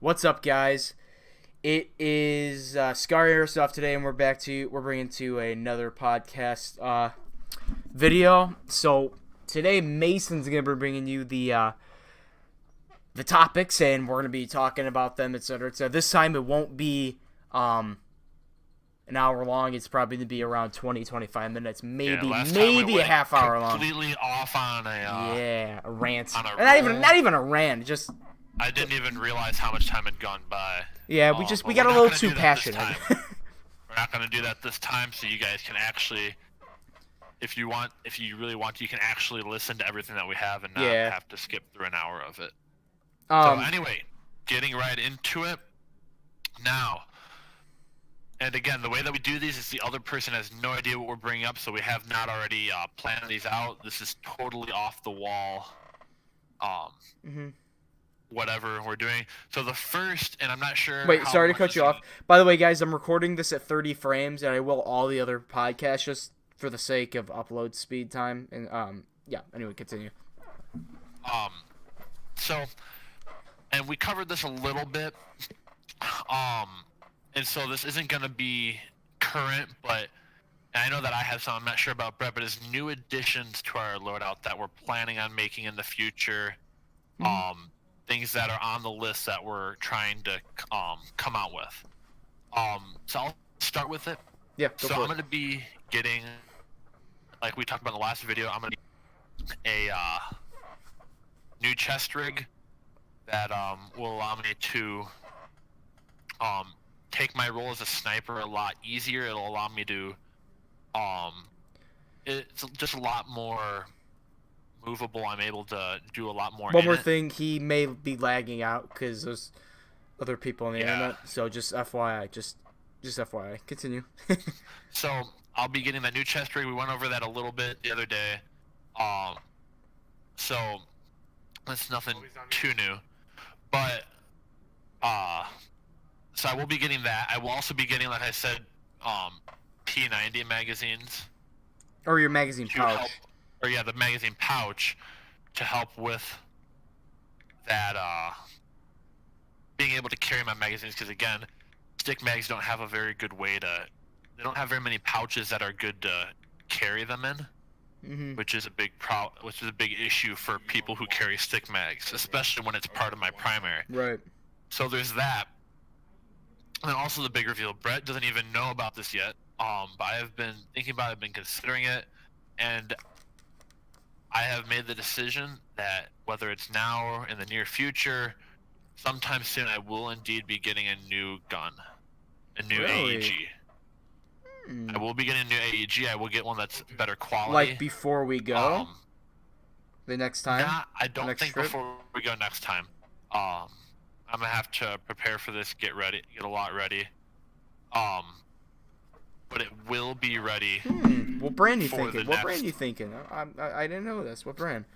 What's up, guys? It is S.C.A.R Airsoft today, and we're bringing to another podcast video. So today, Mason's gonna be bringing you the topics, and we're gonna be talking about them, etc. So this time, it won't be an hour long. It's probably gonna be around 20-25 minutes, maybe a half hour long. Completely off on a rant. On a not even a rant. Just I didn't even realize how much time had gone by. Yeah, we got a little too passionate. We're not going to do that this time, so you guys can actually, if you really want to, you can actually listen to everything that we have and not have to skip through an hour of it. So anyway, getting right into it now. And again, the way that we do these is the other person has no idea what we're bringing up, so we have not already planned these out. This is totally off the wall. Whatever we're doing. So the first, and I'm not sure. Wait, sorry to cut you off. By the way, guys, I'm recording this at 30 frames, and I will all the other podcasts just for the sake of upload speed time. And yeah. Anyway, continue. So, and we covered this a little bit. And so this isn't gonna be current, but and I know that I have some. I'm not sure about Brett, but as new additions to our loadout that we're planning on making in the future. Things that are on the list that we're trying to come out with. So I'll start with it. Yeah. So I'm going to be getting, like we talked about in the last video, I'm going to get a new chest rig that will allow me to take my role as a sniper a lot easier. It'll allow me to, it's just a lot more movable. I'm able to do a lot more. One more thing, he may be lagging out because there's other people on the internet. So just FYI, just FYI. Continue. So I'll be getting that new chest rig. We went over that a little bit the other day. So that's nothing too new. But so I will be getting that. I will also be getting, like I said, P90 magazines. Or your magazine pouch. The magazine pouch to help with that, being able to carry my magazines, because again, stick mags don't have a very good way to, they don't have very many pouches that are good to carry them in, which is a big issue for people who carry stick mags, especially when it's part of my primary. Right. So there's that. And then also the big reveal. Brett doesn't even know about this yet, but I have been thinking about it, I've been considering it, and I have made the decision that whether it's now or in the near future, sometime soon I will indeed be getting a new gun, a new AEG. I will be getting a new AEG. I will get one that's better quality. Like before we go? The next time? Nah, I don't think before we go next time. I'm going to have to prepare for this, get a lot ready. But it will be ready. What brand you thinking? What brand you thinking? I didn't know this. What brand?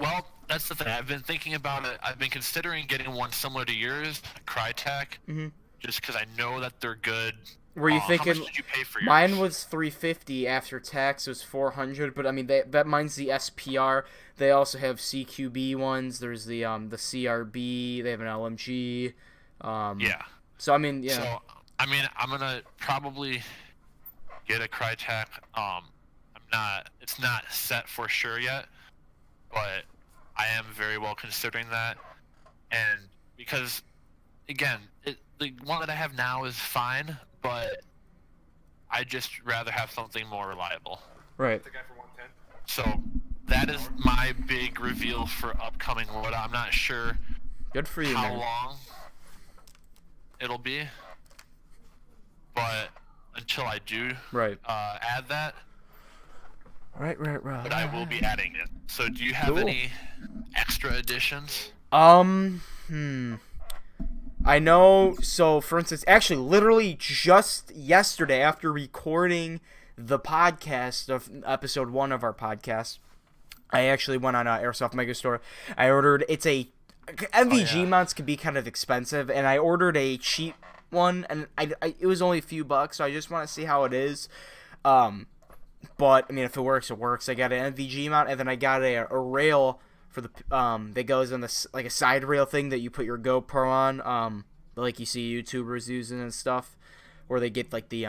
Well, that's the thing. I've been thinking about it. I've been considering getting one similar to yours, Crytek, just because I know that they're good. Were you thinking? How much did you pay for yours? Mine was $350 after tax. It was $400, but I mean that mine's the S.C.A.R. They also have CQB ones. There's the CRB. They have an LMG. Yeah. So I mean, yeah. So I mean, I'm gonna probably get a Crytek. It's not set for sure yet, but I am very well considering that. And because, again, the one that I have now is fine, but I just rather have something more reliable. Right. The guy for 110. So that is my big reveal for upcoming loadout. I'm not sure. Good for you, how man. long it'll be. But until I do add that, right. but I will be adding it. So do you have any extra additions? I know. So for instance, actually, literally just yesterday, after recording the podcast of episode 1 of our podcast, I actually went on Airsoft Megastore. I ordered. It's a MVG mounts can be kind of expensive, and I ordered a cheap one, and it was only a few bucks, so I just want to see how it is. But I mean, if it works, it works. I got an NVG mount, and then I got a rail for the that goes on this like a side rail thing that you put your GoPro on, like you see YouTubers using and stuff, where they get like the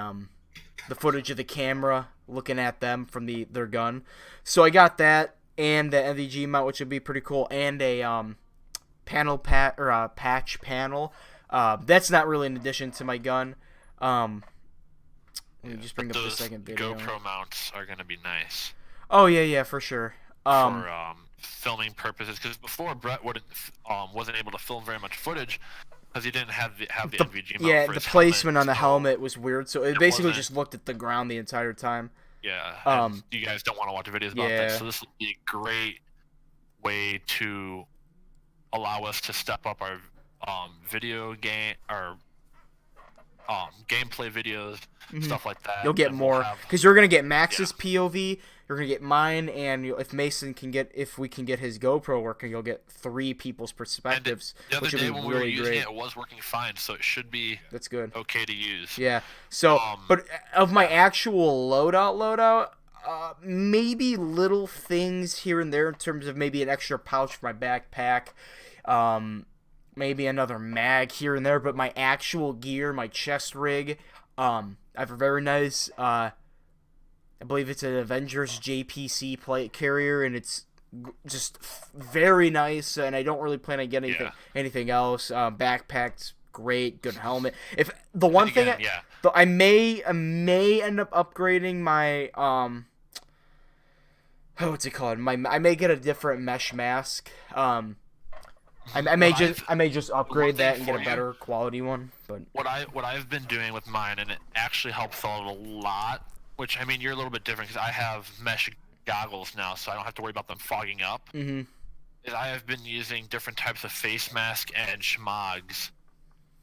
footage of the camera looking at them from their gun. So I got that and the NVG mount, which would be pretty cool, and a patch panel. That's not really an addition to my gun. Let me just bring up the second video. GoPro mounts are gonna be nice. Oh yeah, for sure. For filming purposes, because before Brett wasn't able to film very much footage because he didn't have the NVG mount. Yeah, for the his placement helmet, on the helmet was weird, so it basically wasn't- just looked at the ground the entire time. Yeah, and you guys don't want to watch videos about that, so this will be a great way to allow us to step up our video game or gameplay videos, stuff like that. You'll get and more because you're gonna get Max's POV, you're gonna get mine, and if we can get his GoPro working, you'll get 3 people's perspectives, the other which would day be when really we were using great. it was working fine, so it should be That's good. okay to use. Yeah. So, but of my actual loadout, maybe little things here and there in terms of maybe an extra pouch for my backpack, maybe another mag here and there. But my actual gear, my chest rig, I have a very nice, I believe it's an Avengers JPC plate carrier, and it's just very nice. And I don't really plan on getting anything else. Backpack's great, good helmet. If the one thing, I may end up upgrading my what's it called? I may get a different mesh mask. I may just upgrade that and get a better quality one. But what I've been doing with mine, and it actually helps out a lot. Which, I mean, you're a little bit different because I have mesh goggles now, so I don't have to worry about them fogging up. Mm-hmm. Is I have been using different types of face mask and schmogs.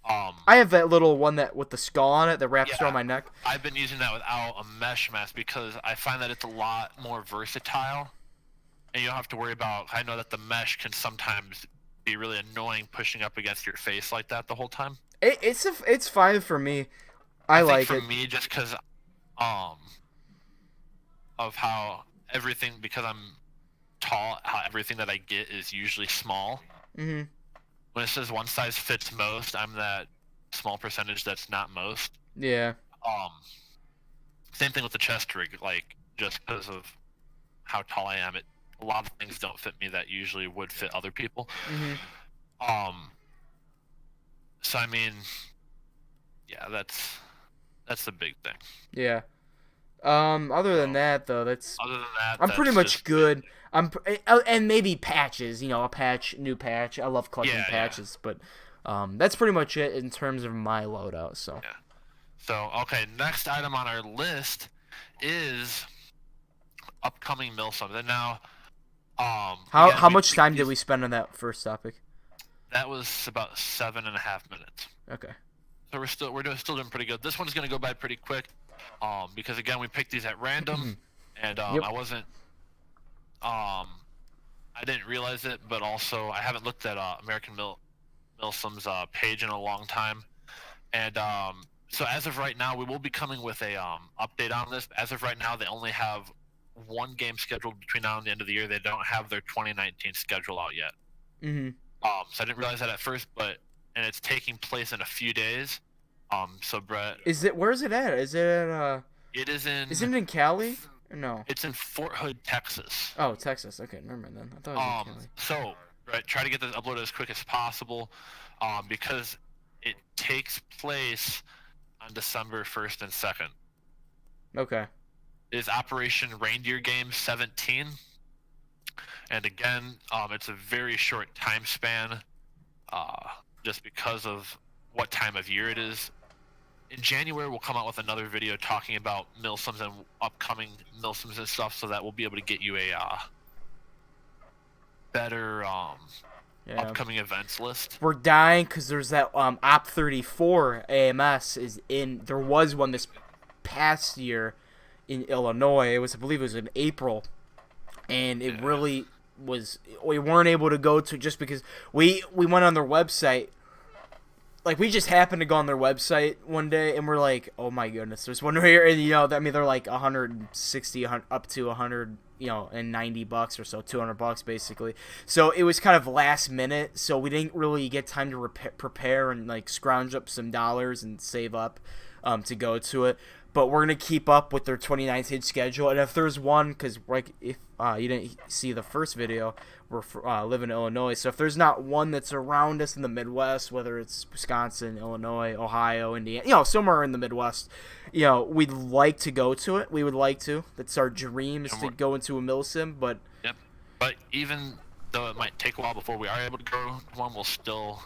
I have that little one that with the skull on it that wraps around my neck. I've been using that without a mesh mask because I find that it's a lot more versatile, and you don't have to worry about. I know that the mesh can sometimes be really annoying pushing up against your face like that the whole time. It's fine for me. I like it. For me, just because of how everything, because I'm tall, how everything that I get is usually small. Mm-hmm. When it says one size fits most, I'm that small percentage that's not most. Yeah. Same thing with the chest rig, like just because of how tall I am, a lot of things don't fit me that usually would fit other people. Mm-hmm. So I mean, yeah, that's the big thing. Yeah. Other than that, though, I'm pretty much good. And maybe patches, new patch. I love collecting patches, but that's pretty much it in terms of my loadout. So. Yeah. So okay, next item on our list is upcoming milsums. And now, how much time did we spend on that first topic? That was about 7.5 minutes. Okay. So we're still doing pretty good. This one's gonna go by pretty quick, because again we picked these at random, and I wasn't, I didn't realize it, but also I haven't looked at American Milsom's page in a long time, and so as of right now we will be coming with a update on this. As of right now, they only have one game scheduled between now and the end of the year. They don't have their 2019 schedule out yet. Mm-hmm. So I didn't realize that at first, and it's taking place in a few days. So Brett, where is it at? Is it at it is in. Isn't it in Cali? Or no. It's in Fort Hood, Texas. Oh, Texas. Okay, never mind then. I thought it was in Cali. So Brett, try to get this uploaded as quick as possible, because it takes place on December 1st and 2nd. Okay. It is Operation Reindeer Games 17. And again, it's a very short time span, just because of what time of year it is. In January, we'll come out with another video talking about milsums and upcoming milsums and stuff, so that we'll be able to get you a better upcoming events list. We're dying because there's that Op 34 AMS is in. There was one this past year in Illinois. I believe it was in April, and it really was. We weren't able to go to just because we went on their website like we just happened to go on their website one day and we're like, oh my goodness, there's one here, and I mean they're like 160 up to 100, and $90 or so, $200 basically. So it was kind of last minute, so we didn't really get time to prepare and like scrounge up some dollars and save up to go to it. But we're going to keep up with their 2019 schedule. And if there's one, because like if you didn't see the first video, we're live in Illinois. So if there's not one that's around us in the Midwest, whether it's Wisconsin, Illinois, Ohio, Indiana, somewhere in the Midwest, we'd like to go to it. We would like to. That's our dream, is to go into a milsim. But yep. But even though it might take a while before we are able to go to one, we'll still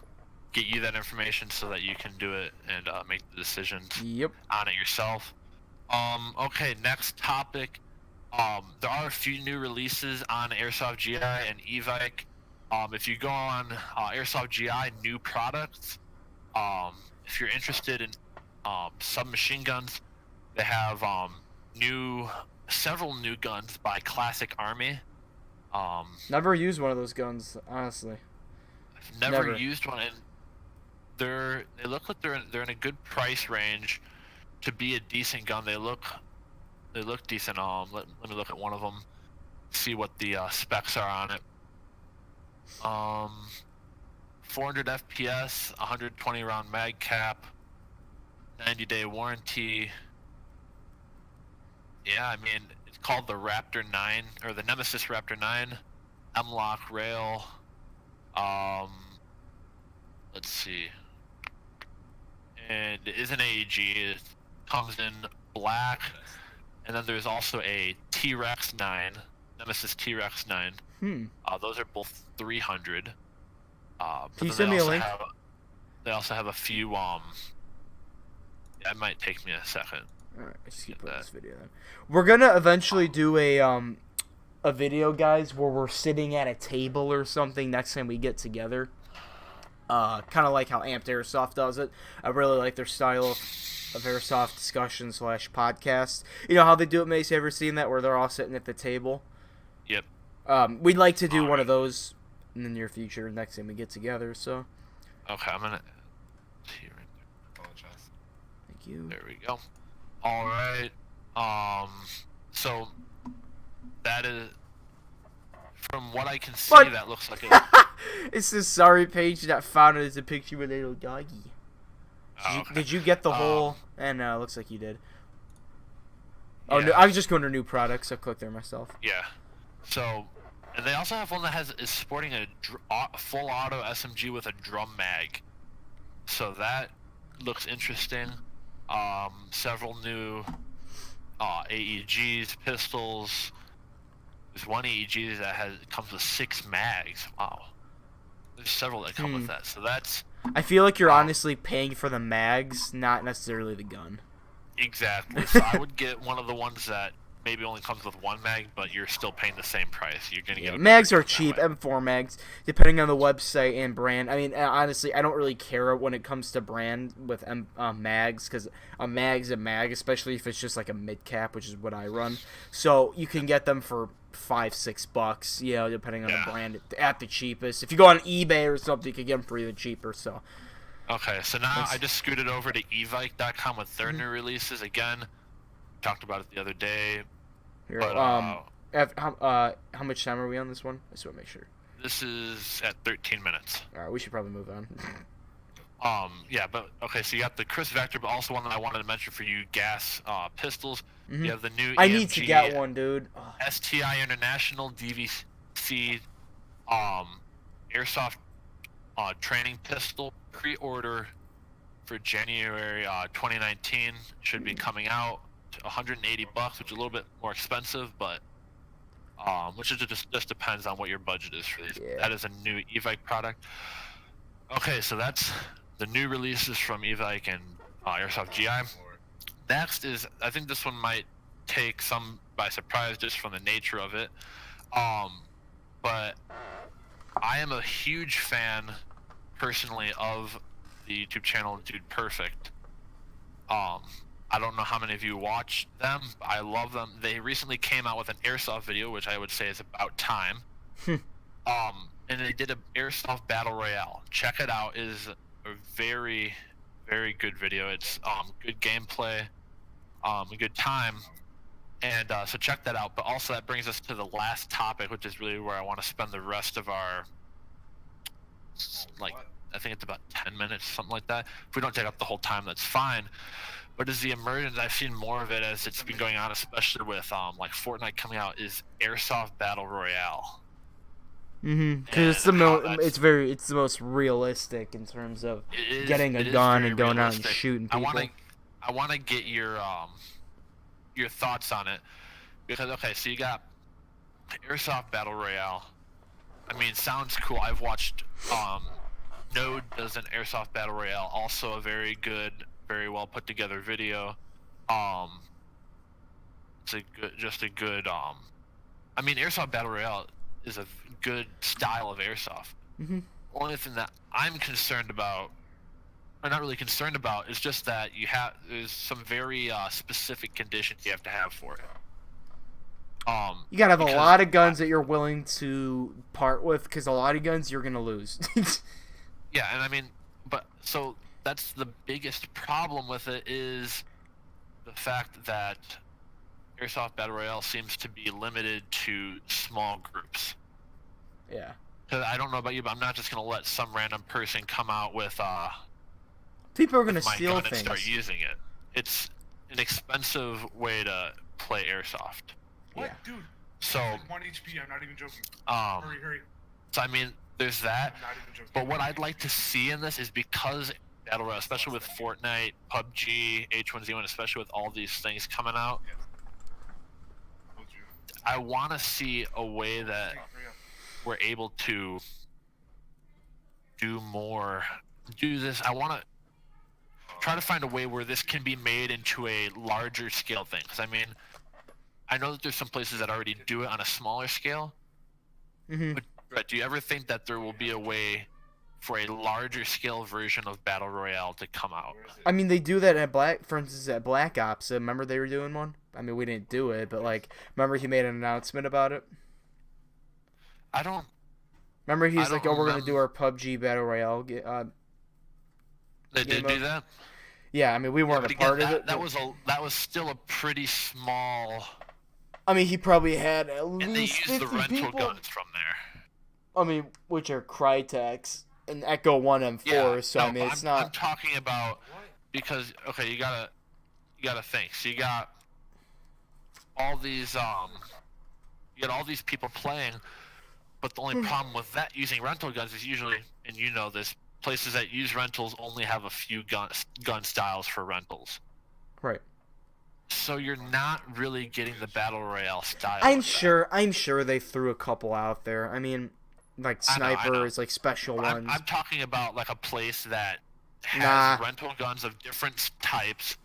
get you that information so that you can do it and make the decisions on it yourself. Okay, next topic. There are a few new releases on Airsoft GI and E-Vike. If you go on Airsoft GI new products, if you're interested in submachine guns, they have several new guns by Classic Army. Never used one of those guns, honestly. I've never used one, and they look like they're in a good price range to be a decent gun. They look decent. Let me look at one of them, see what the specs are on it. 400 FPS, 120 round mag cap, 90-day warranty. Yeah, I mean, it's called the Raptor 9 or the Nemesis Raptor 9, M-Lock rail. Let's see. And it is an AEG. It comes in black, and then there's also a T-Rex 9, Nemesis T-Rex 9. Those are both 300. Can you send me a link? They also have a few. It might take me a second. All right, let's keep putting this video then. We're gonna eventually do a video, guys, where we're sitting at a table or something next time we get together. Kind of like how Amped Airsoft does it. I really like their style of Airsoft discussion / podcast. You know how they do it, Mace? You ever seen that, where they're all sitting at the table? Yep. We'd like to do one of those in the near future, next time we get together, so. Okay, I'm gonna... Apologize. Thank you. There we go. Alright. So, that is... From what I can see, that looks like it... It's this sorry page that found it as a picture of a little doggy. Did you get the whole? And looks like you did. Oh, yeah. No, I was just going to new products. I clicked there myself. Yeah. So, and they also have one that is sporting a full auto SMG with a drum mag. So that looks interesting. Several new AEGs, pistols. There's one AEG that comes with 6 mags. Wow. There's several that come with that. So that's... I feel like you're honestly paying for the mags, not necessarily the gun. Exactly. So I would get one of the ones that maybe only comes with 1 mag, but you're still paying the same price. You're gonna get mags are cheap. M4 mags, depending on the website and brand. I mean, honestly, I don't really care when it comes to brand with mags, because a mag's a mag, especially if it's just like a mid cap, which is what I run. So you can get them for $5-6, depending on the brand at the cheapest. If you go on eBay or something, you can get them for even cheaper. So. Okay, so now I just scooted over to evike.com with their new releases again. Talked about it the other day. Here, but, how much time are we on this one? I just want to make sure. This is at 13 minutes. All right, we should probably move on. Yeah, but okay. So you got the Chris Vector, but also one that I wanted to mention for you, gas pistols. You have the new. I need to get one, dude. S.C.A.R. International DVC, Airsoft training pistol pre-order for January 2019 should be coming out. $180, which is a little bit more expensive, but which is just depends on what your budget is for these. Yeah. That is a new Evike product. Okay, so that's the new releases from Evike and Airsoft GI. Next is, I think this one might take some by surprise just from the nature of it, but I am a huge fan personally of the YouTube channel Dude Perfect. I don't know how many of you watch them. I love them. They recently came out with an Airsoft video, which I would say is about time. And they did an Airsoft Battle Royale. Check it out. It is a very, very good video. It's good gameplay, a good time, and so check that out. But also that brings us to the last topic, which is really where I want to spend the rest of our like I think it's about 10 minutes, something like that. If we don't take up the whole time, that's fine. But is the emergence, I've seen more of it as it's been going on, especially with like Fortnite coming out, is Airsoft Battle Royale. Because it's the most realistic in terms of getting a gun and going out and shooting people. I want to get your thoughts on it, because okay, so you got Airsoft Battle Royale. I mean, sounds cool. I've watched Node does an Airsoft Battle Royale, also a very good, very well put together video. It's a good. I mean, Airsoft Battle Royale is a good style of airsoft. Only thing that I'm concerned about, or not really concerned about, is just that there's some very specific conditions you have to have for it. You gotta have a lot of guns that you're willing to part with, because a lot of guns you're gonna lose. Yeah, and I mean, but so that's the biggest problem with it, is the fact that Airsoft Battle Royale seems to be limited to small groups. Yeah. Cause I don't know about you, but I'm not just gonna let some random person come out with people are gonna steal gun things and start using it. It's an expensive way to play airsoft. What, yeah. dude? So 1 HP. I'm not even joking. Hurry. So I mean, there's that. I'm not even joking. But what I'd like to see in this is, because Battle Royale, especially with Fortnite, PUBG, H1Z1, especially with all these things coming out, I want to see a way that we're able to do this. I want to try to find a way where this can be made into a larger scale thing. Because I mean, I know that there's some places that already do it on a smaller scale. But do you ever think that there will be a way for a larger scale version of Battle Royale to come out? I mean, they do that for instance, at Black Ops. Remember they were doing one? I mean, we didn't do it, but like, remember he made an announcement about it? I don't. Remember he's like, "Oh, we're gonna do our PUBG Battle Royale." They did do that. Yeah, I mean, we weren't a part of it. That was still a pretty small. I mean, he probably had at least and they used 50 the rental people. guns from there. I mean, which are Crytek's and Echo 1 M4. Yeah, so I mean, it's not. I'm talking about, because okay, you gotta think. So you got all these people playing, but the only problem with that using rental guns is usually, and you know this, places that use rentals only have a few gun styles for rentals. Right. So you're not really getting the Battle Royale style. I'm sure they threw a couple out there. I mean, like snipers, like special ones. I'm talking about like a place that has rental guns of different types.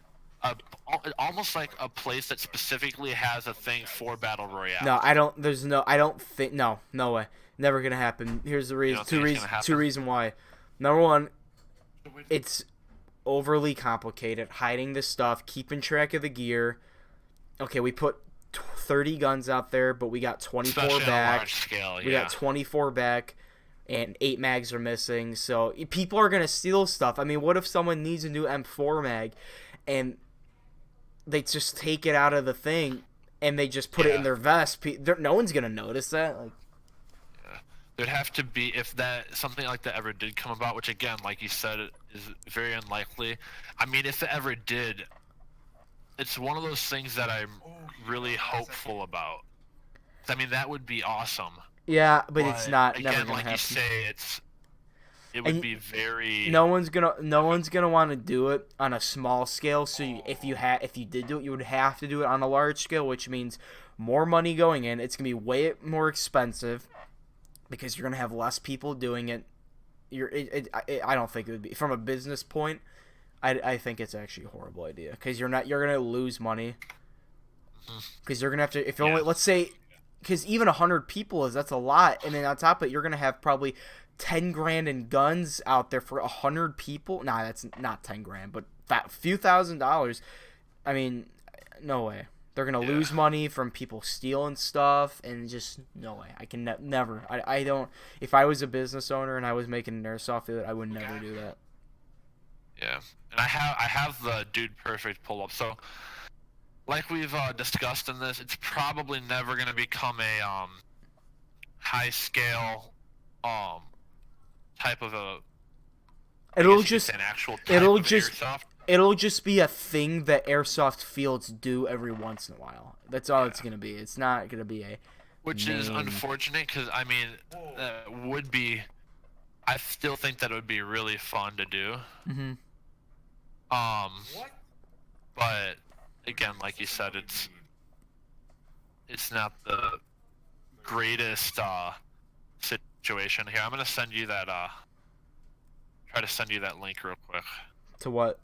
Almost like a place that specifically has a thing for Battle Royale. No, I don't think. No way. Never gonna happen. Here's the reason. Two reasons why. Number one, it's overly complicated. Hiding this stuff, keeping track of the gear. Okay, we put 30 guns out there, but we got 24 Especially back. on a large scale, We got 24 back, and 8 mags are missing. So people are gonna steal stuff. I mean, what if someone needs a new M4 mag, and they just take it out of the thing and they just put it in their vest? No one's gonna notice that. Like, there'd have to be, if something like that ever did come about, which again, like you said, is very unlikely. I mean, if it ever did, it's one of those things that I'm really hopeful about. I mean, that would be awesome. Yeah, but it's not. Again, never gonna like happen. you say, it would be very. No one's gonna want to do it on a small scale. So if you did do it, you would have to do it on a large scale, which means more money going in. It's gonna be way more expensive, because you're gonna have less people doing it. I don't think it would be, from a business point. I think it's actually a horrible idea, because you're gonna lose money. Because you're gonna have to, if only, let's say, because even 100 people that's a lot, and then on top of it, you're gonna have probably 10 grand in guns out there for 100 people. Nah, that's not 10 grand, but a few $1,000s. I mean, no way. They're gonna lose money from people stealing stuff, and just no way. I can never. I don't. If I was a business owner and I was making an airsoft field, I would never do that. Yeah, and I have the Dude Perfect pull up. So, like we've discussed in this, it's probably never gonna become a high scale um type of a, I It'll guess you could say, just an actual type it'll of just airsoft. it'll just be a thing that airsoft fields do every once in a while. That's all it's Yeah. gonna be. It's not gonna be a Which is main. unfortunate because I mean, that would be. I still think that it would be really fun to do. Mm-hmm. What? But again, like you said, it's not the greatest situation here. I'm gonna send you that try to send you that link real quick To what?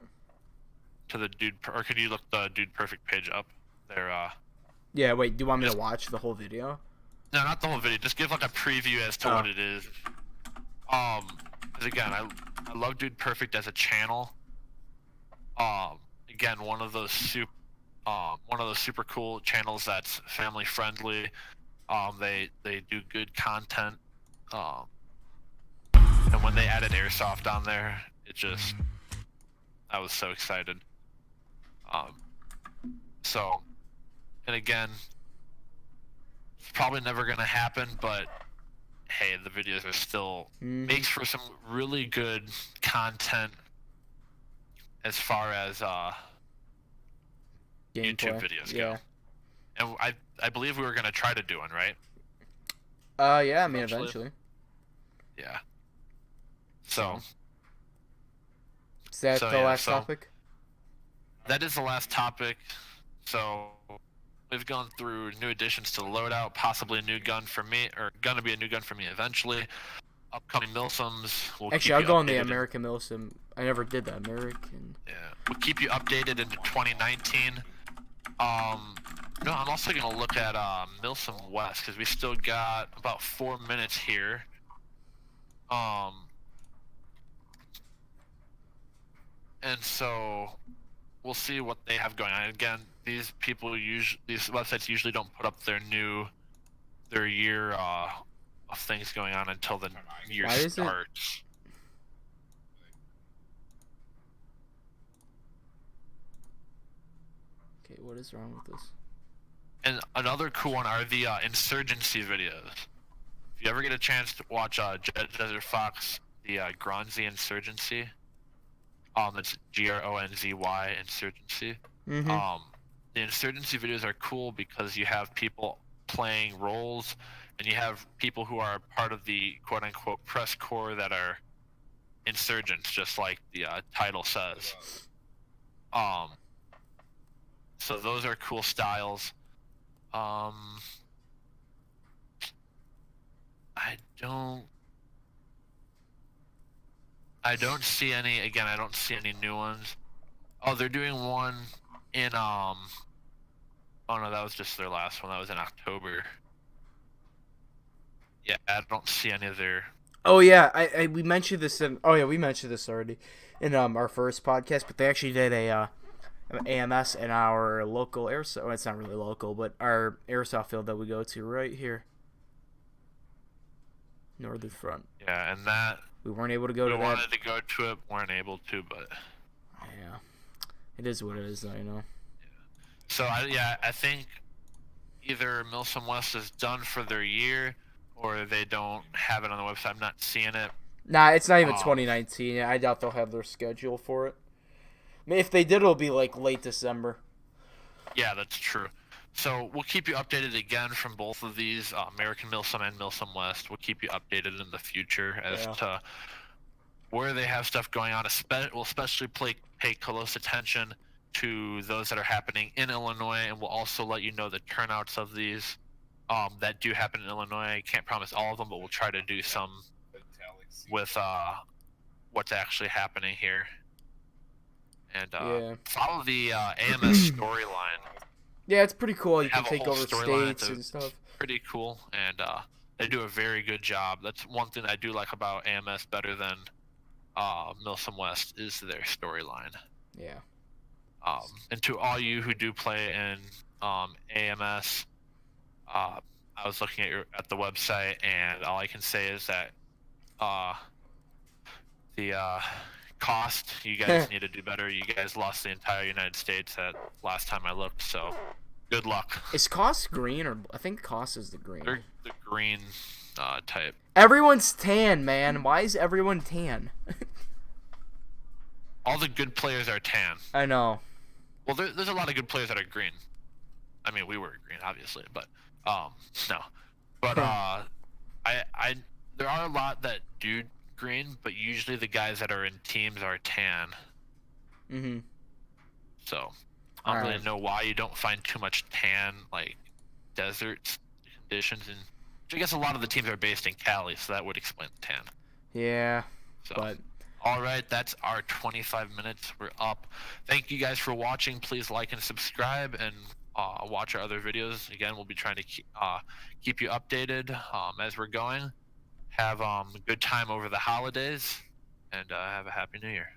to the or could you look the Dude Perfect page up there? Yeah. Wait. Do you want me to watch the whole video? No, not the whole video. Just give like a preview as to what it is. Because again, I love Dude Perfect as a channel. Again, one of those super cool channels that's family friendly. They do good content. And when they added Airsoft on there, I was so excited. So, and again, it's probably never gonna happen, but hey, the videos are still makes for some really good content as far as Gameplay. YouTube videos go. And I believe we were gonna try to do one, right? Yeah. I mean, eventually. Yeah. So. Is that the last topic? That is the last topic. So we've gone through new additions to the loadout, possibly a new gun for me, or gonna be a new gun for me eventually. Upcoming milsims. Actually, I'll go on the American milsim. I never did the American. Yeah, we'll keep you updated into 2019. No, I'm also gonna look at Milsim West because we still got about 4 minutes here. And so we'll see what they have going on. Again, these websites usually don't put up their year of things going on until the year starts. Okay, what is wrong with this? And another cool one are the insurgency videos. If you ever get a chance to watch Desert Fox, the Gronzy Insurgency, it's Gronzy Insurgency. The insurgency videos are cool because you have people playing roles, and you have people who are part of the quote-unquote press corps that are insurgents, just like the title says. So those are cool styles. I don't see any. Again, I don't see any new ones. Oh, they're doing one in Oh no, that was just their last one. That was in October. Yeah, I don't see any of their. Oh yeah, we mentioned this in. Oh yeah, we mentioned this already in our first podcast. But they actually did a AMS in our local airsoft. Well, it's not really local, but our airsoft field that we go to right here, Northern Front. Yeah, and that we weren't able to go to that. We wanted to go to it, weren't able to, but yeah, it is what it is, though, you know. So I think either Milsim West is done for their year, or they don't have it on the website. I'm not seeing it. Nah, it's not even 2019. I doubt they'll have their schedule for it. I mean, if they did, it'll be like late December. Yeah, that's true. So we'll keep you updated again from both of these, American Milsim and Milsim West. We'll keep you updated in the future as to where they have stuff going on. We'll especially pay close attention to those that are happening in Illinois, and we'll also let you know the turnouts of these that do happen in Illinois. I can't promise all of them, but we'll try to do some with what's actually happening here. And follow the AMS storyline. Yeah, it's pretty cool. You can take over states and stuff. Pretty cool, and they do a very good job. That's one thing I do like about AMS better than Milsim West is their storyline. Yeah. And to all you who do play in AMS, I was looking at the website, and all I can say is that the cost, you guys need to do better. You guys lost the entire United States at last time I looked, so good luck. Is cost green or I think cost is the green. They're the green type. Everyone's tan, man. Why is everyone tan? All the good players are tan. I know. Well, there's a lot of good players that are green. I mean, we were green, obviously, but no. But there are a lot that do green, but usually the guys that are in teams are tan. Mm-hmm. So I don't really know why you don't find too much tan, like desert conditions, and I guess a lot of the teams are based in Cali, so that would explain the tan. Yeah. So. But all right, that's our 25 minutes. We're up. Thank you guys for watching. Please like and subscribe, and watch our other videos. Again, we'll be trying to keep you updated as we're going. Have a good time over the holidays, and have a happy new year.